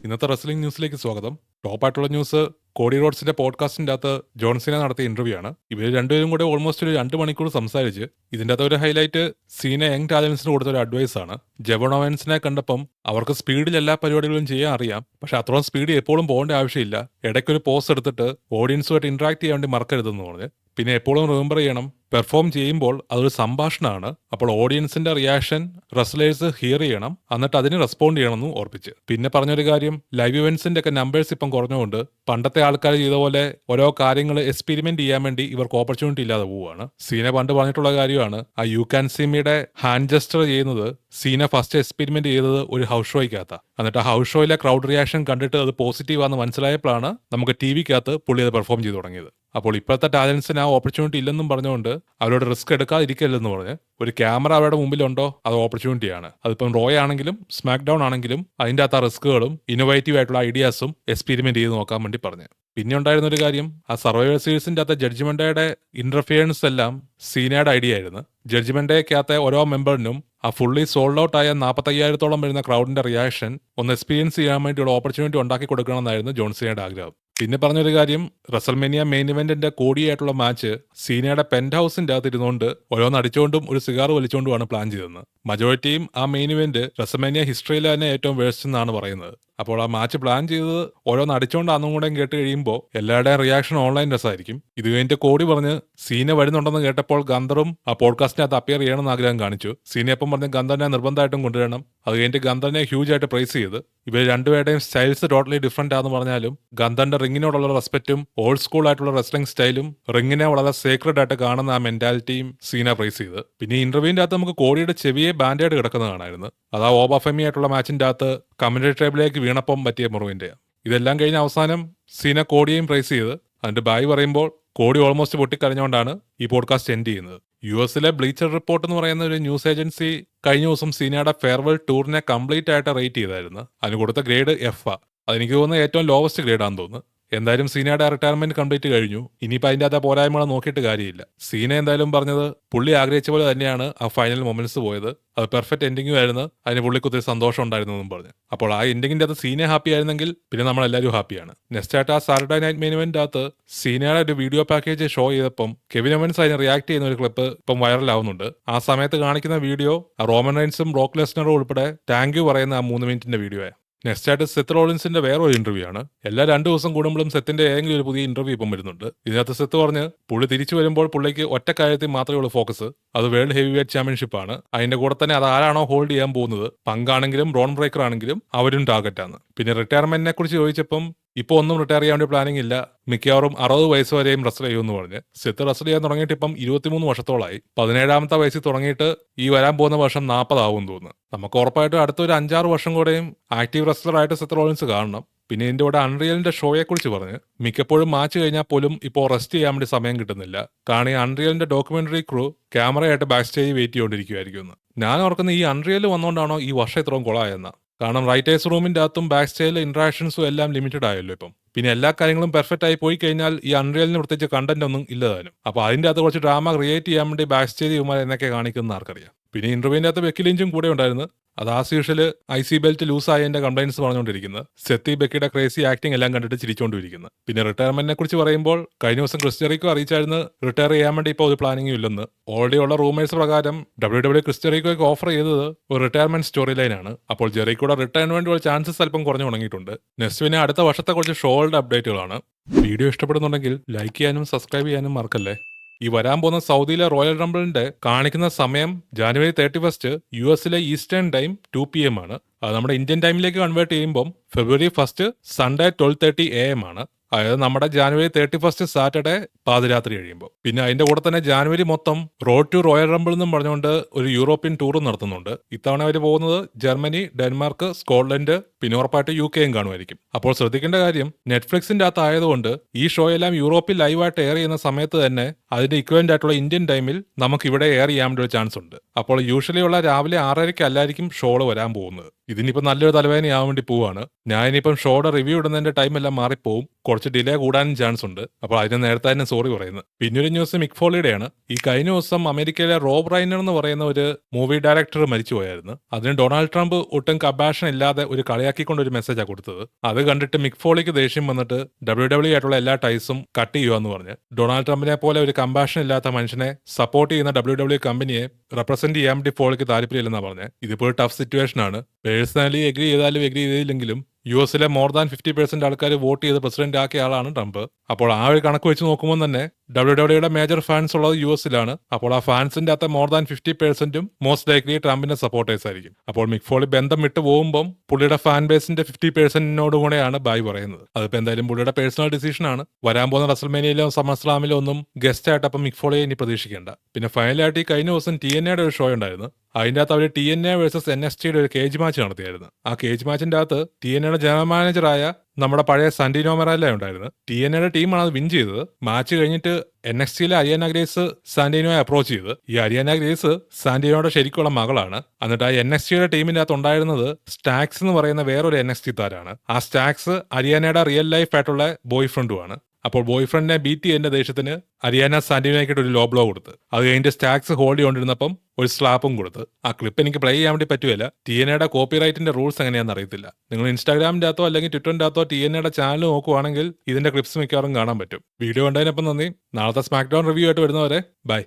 ഇന്നത്തെ റെസ്ലിംഗ് ന്യൂസിലേക്ക് സ്വാഗതം. ടോപ്പായിട്ടുള്ള ന്യൂസ് കോഡി റോഡ്സിന്റെ പോഡ്കാസ്റ്റിന്റെ അകത്ത് ജോൺസിനെ നടത്തിയ ഇന്റർവ്യൂ ആണ്. ഇവർ രണ്ടുപേരും കൂടെ ഓൾമോസ്റ്റ് ഒരു 2 മണിക്കൂർ സംസാരിച്ച് ഇതിന്റെ അകത്ത് ഒരു ഹൈലൈറ്റ് സീന യങ് ടാലൻസിന് കൊടുത്ത ഒരു അഡ്വൈസ് ആണ്. ജെവൺ ഓവൻസിനെ കണ്ടപ്പം അവർക്ക് സ്പീഡിൽ എല്ലാ പരിപാടികളും ചെയ്യാൻ അറിയാം, പക്ഷെ അത്രയും സ്പീഡ് എപ്പോഴും പോകേണ്ട ആവശ്യമില്ല. ഇടയ്ക്കൊരു പോസ് എടുത്തിട്ട് ഓഡിയൻസുമായിട്ട് ഇന്ററാക്ട് ചെയ്യാൻ വേണ്ടി മറക്കരുതെന്ന് പറഞ്ഞ്, പിന്നെ എപ്പോഴും റിമെമ്പർ ചെയ്യണം, പെർഫോം ചെയ്യുമ്പോൾ അതൊരു സംഭാഷണമാണ്. അപ്പോൾ ഓഡിയൻസിന്റെ റിയാക്ഷൻ റെസ്ലേഴ്സ് ഹിയർ ചെയ്യണം, എന്നിട്ട് അതിന് റെസ്പോണ്ട് ചെയ്യണമെന്ന് ഓർപ്പിച്ച്. പിന്നെ പറഞ്ഞൊരു കാര്യം, ലൈവ് ഇവന്റ്സിന്റെ ഒക്കെ നമ്പേഴ്സ് ഇപ്പം കുറഞ്ഞുകൊണ്ട് പണ്ടത്തെ ആൾക്കാർ ചെയ്ത പോലെ ഓരോ കാര്യങ്ങൾ എക്സ്പെരിമെന്റ് ചെയ്യാൻ വേണ്ടി ഇവർക്ക് ഓപ്പർച്യൂണിറ്റി ഇല്ലാതെ പോവുകയാണ്. സീന പണ്ട് പറഞ്ഞിട്ടുള്ള കാര്യമാണ്, ആ യു ക്യാൻ സീ മീയുടെ ഹാൻഡ് ജസ്റ്റർ ചെയ്യുന്നത് സീന ഫസ്റ്റ് എക്സ്പെരിമെന്റ് ചെയ്തത് ഒരു ഹൗസ് ഷോയ്ക്കകത്ത്. എന്നിട്ട് ആ ഹൗസ് ഷോയിലെ ക്രൗഡ് റിയാക്ഷൻ കണ്ടിട്ട് അത് പോസിറ്റീവാന്ന് മനസ്സിലായപ്പോഴാണ് നമുക്ക് ടി വിക്കകത്ത് പുള്ളി അത് പെർഫോം ചെയ്ത് തുടങ്ങിയത്. അപ്പോൾ ഇപ്പോഴത്തെ ടാലൻസിന് ആ ഓപ്പർച്യൂണിറ്റി ഇല്ലെന്നും പറഞ്ഞുകൊണ്ട് അവരോട് റിസ്ക് എടുക്കാതിരിക്കല്ലെന്ന് പറഞ്ഞ്, ഒരു ക്യാമറ അവരുടെ മുമ്പിലുണ്ടോ അത് ഓപ്പർച്യൂണിറ്റിയാണ്. അതിപ്പം റോയ് ആണെങ്കിലും സ്മാക്ക് ഡൗൺ ആണെങ്കിലും അതിൻ്റെ അകത്ത് ആ റിസ്കുകളും ഇന്നോവേറ്റീവ് ആയിട്ടുള്ള ഐഡിയാസും എക്സ്പെരിമെന്റ് ചെയ്ത് നോക്കാൻ വേണ്ടി പറഞ്ഞു. പിന്നെ ഉണ്ടായിരുന്ന ഒരു കാര്യം, ആ സർവൈവർ സീരീസിന്റെ അകത്ത് ജഡ്ജ്മെന്റയുടെ ഇന്റർഫിയറൻസ് എല്ലാം സീനയുടെ ഐഡിയ ആയിരുന്നു. ജഡ്ജ്മെന്റേക്കകത്തെ ഓരോ മെമ്പറിനും ആ ഫുള്ളി സോൾഡ് ഔട്ട് ആയ 45,000-ഓളം വരുന്ന ക്രൗഡിന്റെ റിയാക്ഷൻ ഒന്ന് എക്സ്പീരിയൻസ് ചെയ്യാൻ വേണ്ടിയുള്ള ഓപ്പർച്യൂണിറ്റി ഉണ്ടാക്കി കൊടുക്കണമെന്നായിരുന്നു ജോൺ സീനയുടെ ആഗ്രഹം. പിന്നെ പറഞ്ഞൊരു കാര്യം, റസൽമേനിയ മെയിൻ ഇവന്റിന്റെ കോടിയായിട്ടുള്ള മാച്ച് സീനയുടെ പെന്റ് ഹൗസിന്റെ അകത്ത് ഇരുന്നുകൊണ്ട് ഓരോന്ന് അടിച്ചുകൊണ്ടും ഒരു സിഗാർ വലിച്ചുകൊണ്ടുമാണ് പ്ലാൻ ചെയ്തത്. മജോറിറ്റിയും ആ മെയിൻ ഇവന്റ് റസൽമേനിയ ഹിസ്റ്ററിയിലെ തന്നെ ഏറ്റവും വേഴ്സ്റ്റ് എന്നാണ് പറയുന്നത്. അപ്പോൾ ആ മാച്ച് പ്ലാൻ ചെയ്തത് ഓരോന്ന് അടിച്ചുകൊണ്ടാന്നും കൂടെ കേട്ട് കഴിയുമ്പോൾ എല്ലാവരുടെയും റിയാക്ഷൻ ഓൺലൈൻ രസമായിരിക്കും. ഇത് കഴിഞ്ഞിട്ട് കോടി പറഞ്ഞ് സീന വരുന്നുണ്ടെന്ന് കേട്ടപ്പോൾ ഗന്ധറും ആ പോഡ്കാസ്റ്റിനകത്ത് അപ്പിയർ ചെയ്യണമെന്ന് ആഗ്രഹം കാണിച്ചു. സീനയപ്പം പറഞ്ഞ് ഗന്ധറിനെ നിർബന്ധമായിട്ടും കൊണ്ടുവരണം. അത് കഴിഞ്ഞിട്ട് ഗന്ധറിനെ ഹ്യൂജ് ആയിട്ട് പ്രൈസ് ചെയ്ത്, ഇവർ രണ്ടുപേരുടെയും സ്റ്റൈൽസ് ടോട്ടലി ഡിഫറെന്റ് ആണെന്ന് പറഞ്ഞാലും ഗന്ധറിന്റെ റിങ്ങിനോടുള്ള റെസ്പെക്റ്റും ഓൾഡ് സ്കൂൾ ആയിട്ടുള്ള റെസ്ലിംഗ് സ്റ്റൈലും റിങ്ങിനെ വളരെ സേക്രഡ് ആയിട്ട് കാണുന്ന ആ മെന്റാലിറ്റിയും സീന പ്രൈസ് ചെയ്ത്. പിന്നെ ഇന്റർവ്യൂവിന്റെ അകത്ത് നമുക്ക് കോടിയുടെ ചെവിയെ ബാൻഡേഡ് കിടക്കുന്നത് കാണായിരുന്നു. അത് ആ ഓബാഫെമി ആയിട്ടുള്ള മാച്ചിന്റെ അകത്ത് കമന്ററി ടേബിളിലേക്ക് വീണപ്പം പറ്റിയ മുറിവിന്റെ. ഇതെല്ലാം കഴിഞ്ഞ അവസാനം സീന കോടിയെയും പ്രൈസ് ചെയ്ത് അതിന്റെ ബായ് പറയുമ്പോൾ കോടി ഓൾമോസ്റ്റ് പൊട്ടിക്കരഞ്ഞുകൊണ്ടാണ് ഈ പോഡ്കാസ്റ്റ് എൻഡ് ചെയ്യുന്നത്. യുഎസിലെ ബ്ലീച്ചർ റിപ്പോർട്ട് എന്ന് പറയുന്ന ഒരു ന്യൂസ് ഏജൻസി കഴിഞ്ഞ ദിവസം സീനയുടെ ഫെയർവെൽ ടൂറിനെ കംപ്ലീറ്റ് ആയിട്ട് റേറ്റ് ചെയ്തായിരുന്നു. അതിന് കൊടുത്ത ഗ്രേഡ് എഫ് ആ. അതെനിക്ക് തോന്നുന്നത് ഏറ്റവും ലോവസ്റ്റ് ഗ്രേഡാണെന്ന് തോന്നുന്നു. എന്തായാലും സീനയുടെ റിട്ടയർമെന്റ് കംപ്ലീറ്റ് കഴിഞ്ഞു. ഇനിയിപ്പോൾ അതിൻ്റെ അകത്ത് പോരായ്മകളെ നോക്കിയിട്ട് കാര്യമില്ല. സീന എന്തായാലും പറഞ്ഞത് പുള്ളി ആഗ്രഹിച്ച പോലെ തന്നെയാണ് ആ ഫൈനൽ മൊമെന്റ്സ് പോയത്. അത് പെർഫെക്റ്റ് എൻഡിങ്ങും ആയിരുന്നു. അതിന് പുള്ളിക്ക് ഒത്തിരി സന്തോഷം ഉണ്ടായിരുന്നു എന്നും പറഞ്ഞു. അപ്പോൾ ആ എൻഡിങ്ങിന്റെ അകത്ത് സീന ഹാപ്പി ആയിരുന്നെങ്കിൽ പിന്നെ നമ്മളെല്ലാവരും ഹാപ്പിയാണ്. നെക്സ്റ്റ് ആയിട്ട് ആ സാറ്റർഡേ നൈറ്റ് മെയിൻ ഇവന്റ് അകത്ത് സീനയുടെ ഒരു വീഡിയോ പാക്കേജ് ഷോ ചെയ്തപ്പം കെവിൻ ഓവൻസ് അതിന് റിയാക്ട് ചെയ്യുന്ന ഒരു ക്ലിപ്പ് ഇപ്പം വൈറലാവുന്നുണ്ട്. ആ സമയത്ത് കാണിക്കുന്ന വീഡിയോ റോമൻ റൈൻസും ബ്രോക്ക് ലെസ്നറും ഉൾപ്പെടെ താങ്ക് യു പറയുന്ന ആ 3 മിനിറ്റിന്റെ വീഡിയോ. നെക്സ്റ്റ് ആയിട്ട് സെത്ത് റോളിൻസിന്റെ വേറൊരു ഇന്റർവ്യൂ ആണ്. എല്ലാ 2 ദിവസം കൂടുമ്പോഴും സെത്തിന്റെ ഏതെങ്കിലും ഒരു പുതിയ ഇന്റർവ്യൂ ഇപ്പം വരുന്നുണ്ട്. ഇതിനകത്ത് സെത്ത് പറഞ്ഞ് പുള്ളി തിരിച്ചു വരുമ്പോൾ പുള്ളിക്ക് ഒറ്റ കാര്യത്തിൽ മാത്രമേ ഉള്ളൂ ഫോക്കസ്, അത് വേൾഡ് ഹെവി വെയ്റ്റ് ചാമ്പ്യൻഷിപ്പ് ആണ്. അതിന്റെ കൂടെ തന്നെ അത് ആരാണോ ഹോൾഡ് ചെയ്യാൻ പോകുന്നത്, പങ്കാണെങ്കിലും ബ്രോൺ ബ്രേക്കർ ആണെങ്കിലും അവരും ടാർഗറ്റാണ്. പിന്നെ റിട്ടയർമെന്റിനെ കുറിച്ച് ചോദിച്ചപ്പം ഇപ്പോൾ ഒന്നും റിട്ടയർ ചെയ്യാൻ വേണ്ടി പ്ലാനിങ് ഇല്ല, മിക്കവാറും 60 വയസ്സ് വരെയും റെസ്ലർ ചെയ്യുമെന്ന് പറഞ്ഞ്. സെത്ത് റെസ്ലർ ചെയ്യാൻ തുടങ്ങിയിട്ട് ഇപ്പം 23 വർഷത്തോളമായി. 17ാമത്തെ വയസ്സിൽ തുടങ്ങിയിട്ട് ഈ വരാൻ പോകുന്ന വർഷം 40 ആവും തോന്നുന്നു. നമുക്ക് ഉറപ്പായിട്ടും അടുത്തൊരു 5-6 വർഷം കൂടെയും ആക്റ്റീവ് റെസ്ലറായിട്ട് സെത്ത് റോളിൻസ് കാണണം. പിന്നെ ഇതിന്റെ കൂടെ അൺറിയലിന്റെ ഷോയെക്കുറിച്ച് പറഞ്ഞ്, മിക്കപ്പോഴും മാച്ച് കഴിഞ്ഞാൽ പോലും ഇപ്പോൾ റെസ്റ്റ് ചെയ്യാൻ വേണ്ടി സമയം കിട്ടുന്നില്ല. കാരണം ഈ അൺറിയലിന്റെ ഡോക്യുമെന്ററി ക്രൂ ക്യാമറയായിട്ട് ബാക്ക് സ്റ്റേജ് വെയിറ്റ് ചെയ്തുകൊണ്ടിരിക്കുമായിരിക്കും. ഞാൻ ഓർക്കുന്ന ഈ അൺറിയൽ വന്നുകൊണ്ടാണോ ഈ വർഷം ഇത്രയും കൊളായെന്ന. കാരണം റൈറ്റേഴ്സ് റൂമിന്റെ അകത്തും ബാക്ക് സ്റ്റേജിലെ ഇന്ററാക്ഷൻസും എല്ലാം ലിമിറ്റഡ് ആയല്ലോ ഇപ്പം. പിന്നെ എല്ലാ കാര്യങ്ങളും പെർഫെക്റ്റ് ആയി പോയി കഴിഞ്ഞാൽ ഈ അൺറിയലിന് പ്രത്യേകിച്ച് കണ്ടന്റ് ഒന്നും ഇല്ലതാനും. അപ്പോൾ അതിന്റെ അകത്ത് കുറച്ച് ഡ്രാമ ക്രിയേറ്റ് ചെയ്യാൻ വേണ്ടി ബാക്ക് സ്റ്റേജ് ഇവന്മാർ എന്നൊക്കെ കാണിക്കുന്ന ആർക്കറിയാം. പിന്നെ ഇന്റർവ്യൂവിന്റെ അകത്ത് ബെക്കി ലിഞ്ചും കൂടെ ഉണ്ടായിരുന്നു. അത് as usual IC belt loose ആയതിന്റെ കംപ്ലൈൻസ് പറഞ്ഞുകൊണ്ടിരിക്കുന്നത്. സെത്തി ബെക്കിയുടെ ക്രേസി ആക്ടിങ് എല്ലാം കണ്ടിട്ട് ചിരിച്ചുകൊണ്ടിരിക്കുന്നത്. പിന്നെ റിട്ടയർമെന്റിനെ കുറിച്ച് പറയുമ്പോൾ കഴിഞ്ഞ ദിവസം ക്രിസ് ജെറിക്കോ അറിയിച്ചായിരുന്നു റിട്ടയർ ചെയ്യാൻ വേണ്ടി ഇപ്പോൾ ഒരു പ്ലാനിങ്ങും ഇല്ലെന്ന്. ഓൾറെഡി ഉള്ള റൂമേഴ്സ് പ്രകാരം WWE ക്രിസ് ജെറിക്കോയ്ക്ക് ഓഫർ ചെയ്തത് ഒരു റിട്ടയർമെന്റ് സ്റ്റോറി ലൈനാണ്. അപ്പോൾ ജെറിക്കോയുടെ റിട്ടയറിന് വേണ്ടിയുള്ള ചാൻസസ് അല്പം കുറഞ്ഞു തുടങ്ങിയിട്ടുണ്ട്. നെക്സ്റ്റ് പിന്നെ അടുത്ത വർഷത്തെ കുറച്ച് ഷോകളുടെ അപ്ഡേറ്റുകളാണ്. വീഡിയോ ഇഷ്ടപ്പെടുന്നുണ്ടെങ്കിൽ ലൈക്ക് ചെയ്യാനും സബ്സ്ക്രൈബ് ചെയ്യാനും മറക്കല്ലേ. ഈ വരാൻ പോകുന്ന സൗദിയിലെ റോയൽ റംബിളിന്റെ കാണിക്കുന്ന സമയം January 31 US eastern time 2 PM ആണ്. അത് നമ്മുടെ ഇന്ത്യൻ ടൈമിലേക്ക് കൺവേർട്ട് ചെയ്യുമ്പോൾ ഫെബ്രുവരി 1 സൺഡേ 12:30 AM ആണ്. അതായത് നമ്മുടെ ജാനുവരി 31 സാറ്റർഡേ പാതിരാത്രി കഴിയുമ്പോൾ. പിന്നെ അതിന്റെ കൂടെ തന്നെ ജാനുവരി മൊത്തം റോഡ് ടു റോയൽ റംബിൾ എന്നും പറഞ്ഞുകൊണ്ട് ഒരു യൂറോപ്യൻ ടൂറും നടത്തുന്നുണ്ട്. ഇത്തവണ അവർ പോകുന്നത് ജർമ്മനി, ഡെൻമാർക്ക്, സ്കോട്ട്ലൻഡ്, പിന്നെ ഉറപ്പായിട്ട് UK കാണുമായിരിക്കും. അപ്പോൾ ശ്രദ്ധിക്കേണ്ട കാര്യം, നെറ്റ്ഫ്ലിക്സിന്റെ അകത്ത് ആയതുകൊണ്ട് ഈ ഷോ എല്ലാം യൂറോപ്പിൽ ലൈവായിട്ട് എയർ ചെയ്യുന്ന സമയത്ത് തന്നെ അതിന്റെ ഇക്വലന്റ് ആയിട്ടുള്ള ഇന്ത്യൻ ടൈമിൽ നമുക്ക് ഇവിടെ എയർ ചെയ്യാൻ വേണ്ടി ഒരു ചാൻസ് ഉണ്ട്. അപ്പോൾ യൂഷ്വലി ഉള്ള രാവിലെ 6:30 അല്ലായിരിക്കും ഷോകൾ വരാൻ പോകുന്നത്. ഇതിനിപ്പോൾ നല്ലൊരു തലവേദനയാവാൻ വേണ്ടി പോവാണ്. ഞാൻ ഇനിയിപ്പം ഷോയുടെ റിവ്യൂ ഇടുന്നതിന്റെ ടൈം എല്ലാം മാറിപ്പോവും. കുറച്ച് ഡിലേ കൂടാനും ചാൻസ് ഉണ്ട്. അപ്പോൾ അതിന് നേരത്തെ തന്നെ സോറി പറയുന്നു. പിന്നെ ഒരു ന്യൂസ് മിക് ഫോളിയുടെയാണ്. ഈ കഴിഞ്ഞ ദിവസം അമേരിക്കയിലെ റോബ് റൈനർ എന്ന് പറയുന്ന ഒരു മൂവി ഡയറക്ടർ മരിച്ചുപോയായിരുന്നു. അതിന് ഡൊണാൾഡ് ട്രംപ് ഒട്ടും കമ്പാഷൻ ഇല്ലാതെ ഒരു കളിയാക്കിക്കൊണ്ട് ഒരു മെസ്സേജാണ് കൊടുത്തത്. അത് കണ്ടിട്ട് മിക് ഫോളിക്ക് ദേഷ്യം വന്നിട്ട് WWE ആയിട്ടുള്ള എല്ലാ ടൈസും കട്ട് ചെയ്യുമെന്ന് പറഞ്ഞ് ഡൊണാൾഡ് ട്രംപിനെ പോലെ ഒരു കമ്പാഷൻ ഇല്ലാത്ത മനുഷ്യനെ സപ്പോർട്ട് ചെയ്യുന്ന WWE കമ്പനിയെ റെപ്രസെന്റ് ചെയ്യാൻ വേണ്ടി ഫോളിക്ക് താല്പര്യമില്ലെന്നാണ് പറഞ്ഞത്. ഇതിപ്പോൾ ഒരു ടഫ് സിറ്റുവേഷൻ ആണ്. പേഴ്സണലി എഗ്രി ചെയ്താലും എഗ്രി ചെയ്തില്ലെങ്കിലും യുഎസിലെ മോർ ദാൻ 50% ആൾക്കാർ വോട്ട് ചെയ്ത് പ്രസിഡന്റ് ആക്കിയ ആളാണ് ട്രംപ്. അപ്പോൾ ആ ഒരു കണക്ക് വെച്ച് നോക്കുമ്പോൾ തന്നെ WWE മേജർ ഫാൻസ് ഉള്ളത് യുഎസിലാണ്. അപ്പോൾ ആ ഫാൻസിന്റെ അകത്ത് മോർ ദാൻ 50%ഉം മോസ്റ്റ് ലൈക്ലി ട്രംപിന്റെ സപ്പോർട്ടേഴ്സ് ആയിരിക്കും. അപ്പോൾ മിക് ഫോളി ബന്ധം വിട്ടു പോകുമ്പോൾ പുള്ളിയുടെ ഫാൻ ബേസിന്റെ 50%നോട് കൂടെയാണ് ബൈ പറയുന്നത്. അതിപ്പോൾ എന്തായാലും പുള്ളിയുടെ പേഴ്സണൽ ഡിസിഷൻ ആണ്. വരാൻ പോകുന്ന റസൽമേനിയയിലോ സമർസ്ലാമിലോ ഒന്നും ഗസ്റ്റ് ആയിട്ട് അപ്പം മിക് ഫോളിയെ ഇനി പ്രതീക്ഷിക്കേണ്ട. പിന്നെ ഫൈനലായിട്ട് ഈ കഴിഞ്ഞ ദിവസം TNAയുടെ ഒരു ഷോ ഉണ്ടായിരുന്നു. അതിൻ്റെ അകത്ത് അവർ TNA വേഴ്സസ് NXTയുടെ ഒരു കേജ് മാച്ച് നടത്തിയായിരുന്നു. ആ കേജ് മാച്ചിന്റെ അകത്ത് TNAയുടെ ജനറൽ മാനേജറായ നമ്മുടെ പഴയ സാന്റിനോ മൊറാല ഉണ്ടായിരുന്നു. TNAയുടെ ടീമാണ് അത് വിൻ ചെയ്തത്. മാച്ച് കഴിഞ്ഞിട്ട് NXTയിലെ അരിയാന ഗ്രേസ് സാന്റിനോയെ അപ്രോച്ച് ചെയ്ത്. ഈ അരിയാന ഗ്രേസ് സാന്റിനോയുടെ ശരിക്കുള്ള മകളാണ്. എന്നിട്ട് ആ NXTയുടെ ടീമിന്റെ അകത്ത് ഉണ്ടായിരുന്നത് സ്റ്റാക്സ് എന്ന് പറയുന്ന വേറൊരു NXT താരാണ്. ആ സ്റ്റാക്സ് അരിയാനയുടെ റിയൽ ലൈഫ് ആയിട്ടുള്ള ബോയ് ഫ്രണ്ടുമാണ്. അപ്പോൾ ബോയ് ഫ്രണ്ടിനെ ബീറ്റ് ചെയ്യുന്ന ദേഷ്യത്തിന് അരിയാന സാന്റിനോയ്ക്കിട്ട് ഒരു ലോ ബ്ലോ കൊടുത്ത്. അത് കഴിഞ്ഞിട്ട് സ്റ്റാക്സ് ഹോൾഡ് ചെയ്തുകൊണ്ടിരുന്നപ്പം ഒരു സ്ലാപ്പും കൊടുത്ത്. ആ ക്ലിപ്പ് എനിക്ക് പ്ലേ ചെയ്യാൻ വേണ്ടി പറ്റുകയില്ല. TNAയുടെ കോപ്പിറൈറ്റിന്റെ റൂൾസ് എങ്ങനെയാണെന്ന് അറിയത്തില്ല. നിങ്ങൾ ഇൻസ്റ്റാഗ്രാമിന്റെ അകത്തോ അല്ലെങ്കിൽ ട്വിറ്ററിന്റെ അകത്തോ TNAയുടെ ചാനൽ നോക്കുവാണെങ്കിൽ ഇതിന്റെ ക്ലിപ്സ് മിക്കവാറും കാണാൻ പറ്റും. വീഡിയോ കണ്ടതിനൊപ്പം നന്ദി. നാളത്തെ സ്മാക്ക് ഡൗൺ റിവ്യൂ ആയിട്ട് വരുന്നവരെ ബൈ.